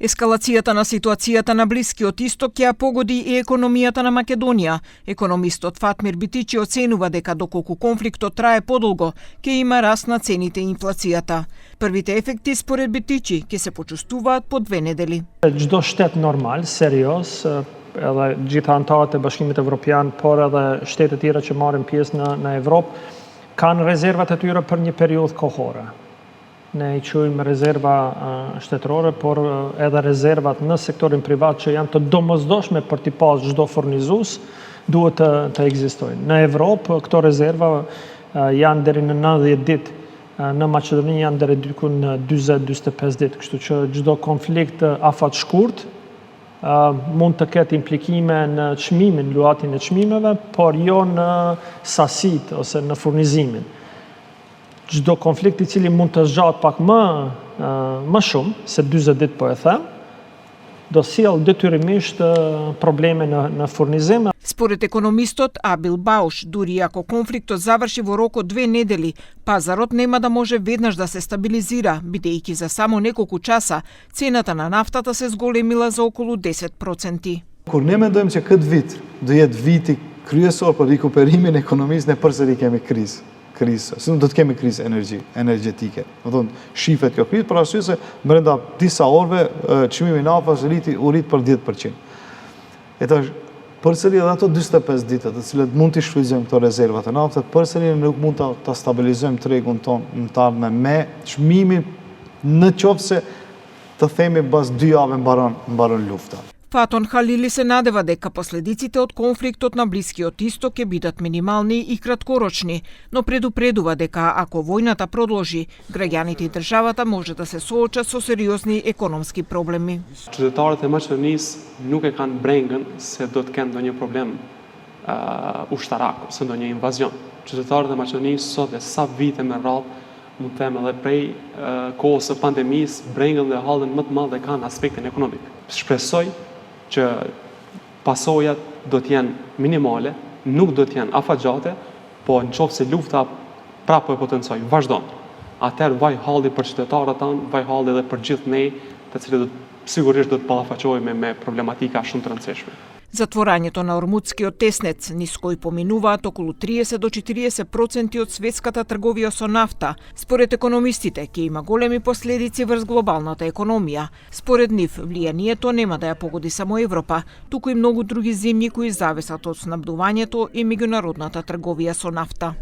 Ескалацијата на ситуацијата на Блискиот Исток ќе погоди и економијата на Македонија. Економистот Фатмир Битичи оценува дека доколку конфликтот трае подолго, ќе има раст на цените и инфлацијата. Првите ефекти според Битичи ќе се почувствуваат по 2 недели. Çdo shtet normal, serios, edhe gjitha anëtarët e Bashkimit Evropian, por edhe shtete tjera që marrin pjesë në Evropë, kanë rezervat e tyre për një periudhë kohore. Ne I quajmë rezerva shtetërore, por edhe rezervat në sektorin privat që janë të domosdoshme për t'i pas çdo furnizues, duhet të ekzistojnë. Në Evropë këto rezerva janë deri në 90 ditë, në Maqedoni janë deri diku në 40-45 ditë, kështu që çdo konflikt afat shkurt mund të ketë implikime në çmimin, luatin e çmimeve, por jo në sasitë ose në furnizimin. Çdo konflikt I cili mund të zgjat pak më shumë se 40 ditë po e them, do sjell detyrimisht probleme në furnizim. Според економистот Абил Бауш, дури ако конфликтот заврши во рок од 2 недели, пазарот нема да може веднаш да се стабилизира, бидејќи за само неколку часа цената на нафтата се зголемила за околу 10%. Kur ne mendojmë që këtë vit do jetë viti kryesor për rikuperimin e ekonomisë, ne përsëri kemi krizë. Se nuk do të kemi krizë energjetike. Do thonë, shifet kjo krizë, për arsye se brenda disa orëve çmimi I naftës u rit për 10%. Përsëri edhe ato 45 ditë, të cilët mund të shfrytëzojmë këto rezervat e naftës, përsëri nuk mund ta stabilizojmë tregun tonë në të ardhmen me çmimin në qoftë se të themi bas 2 javë mbaron lufta. Фатон Халили се надева дека последиците од конфликтот на Блискиот Исток ќе бидат минимални и краткорочни, но предупредува дека ако војната продолжи, граѓаните и државата може да се соочат со сериозни економски проблеми. Qytetarët e Maqedonisë nuk e kanë brengën se do të kenë ndonjë problem ushtarak ose ndonjë invazion. Qytetarët e Maqedonisë sot e sa vite me radhë, mund të them edhe prej kohës së pandemisë, brengën dhe hallin më të madh e kanë aspektin ekonomik. Shpresoj që pasojat do t'jenë minimale, nuk do t'jenë afatgjate, po në qoftë se lufta prapë e potencoj, vazhdon. Atëherë vaj halli për qytetarët tanë, vaj halli edhe për gjithë ne, të cilët sigurisht do të ballafaqohemi me problematika shumë të rëndësishme. Затворањето на Ормудскиот теснец, низ кој поминуваат околу 30 до 40% од светската трговија со нафта, според економистите ќе има големи последици врз глобалната економија. Според нив, влијанието нема да ја погоди само Европа, туку и многу други земји кои зависат од снабдувањето и меѓународната трговија со нафта.